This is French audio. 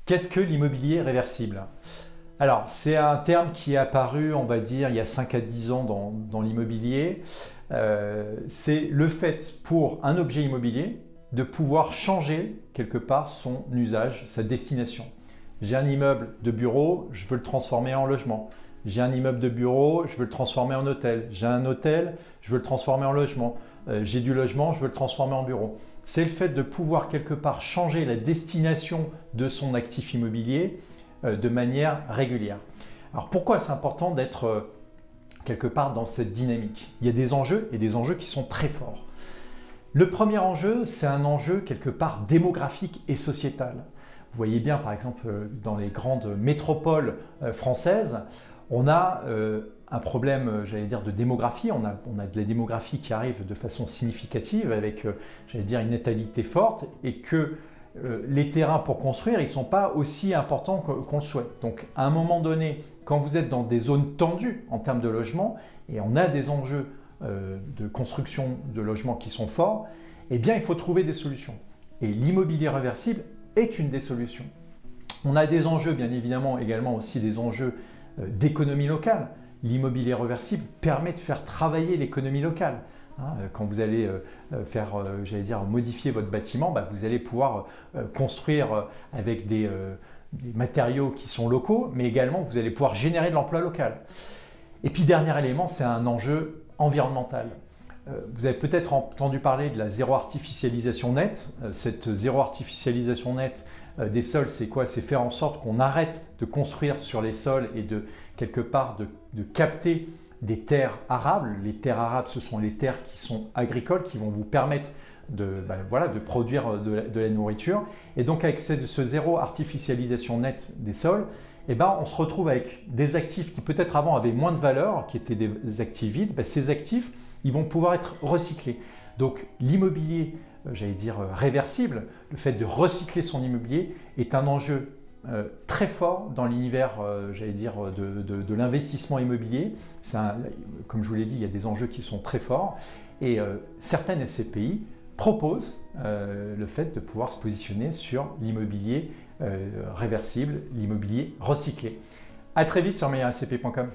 Qu'est-ce que l'immobilier réversible? Alors, c'est un terme qui est apparu, on va dire, il y a 5 à 10 ans dans l'immobilier. C'est le fait pour un objet immobilier de pouvoir changer quelque part son usage, sa destination. J'ai un immeuble de bureau, je veux le transformer en logement. J'ai un immeuble de bureau, je veux le transformer en hôtel. J'ai un hôtel, je veux le transformer en logement. J'ai du logement, je veux le transformer en bureau. C'est le fait de pouvoir quelque part changer la destination de son actif immobilier de manière régulière. Alors pourquoi c'est important d'être quelque part dans cette dynamique? Il y a des enjeux et des enjeux qui sont très forts. Le premier enjeu, c'est un enjeu quelque part démographique et sociétal. Vous voyez bien par exemple dans les grandes métropoles françaises, on a un problème, j'allais dire, de démographie. On a de la démographie qui arrive de façon significative avec, j'allais dire, une natalité forte et que les terrains pour construire, ils ne sont pas aussi importants qu'on le souhaite. Donc, à un moment donné, quand vous êtes dans des zones tendues en termes de logement et on a des enjeux de construction de logements qui sont forts, eh bien, il faut trouver des solutions. Et l'immobilier réversible est une des solutions. On a des enjeux, bien évidemment, également aussi des enjeux d'économie locale. L'immobilier réversible permet de faire travailler l'économie locale. Quand vous allez faire, j'allais dire, modifier votre bâtiment, vous allez pouvoir construire avec des matériaux qui sont locaux, mais également vous allez pouvoir générer de l'emploi local. Et puis dernier élément, c'est un enjeu environnemental. Vous avez peut-être entendu parler de la zéro artificialisation nette. Cette zéro artificialisation nette des sols, c'est quoi? C'est faire en sorte qu'on arrête de construire sur les sols et de quelque part de capter des terres arables. Les terres arables, ce sont les terres qui sont agricoles, qui vont vous permettre de produire de la nourriture. Et donc avec ce zéro artificialisation nette des sols, on se retrouve avec des actifs qui peut-être avant avaient moins de valeur, qui étaient des actifs vides. Ces actifs, ils vont pouvoir être recyclés. Donc l'immobilier, j'allais dire réversible, le fait de recycler son immobilier est un enjeu très fort dans l'univers, j'allais dire, de l'investissement immobilier. Comme je vous l'ai dit, il y a des enjeux qui sont très forts et certaines SCPI proposent le fait de pouvoir se positionner sur l'immobilier réversible, l'immobilier recyclé. À très vite sur meilleurscp.com.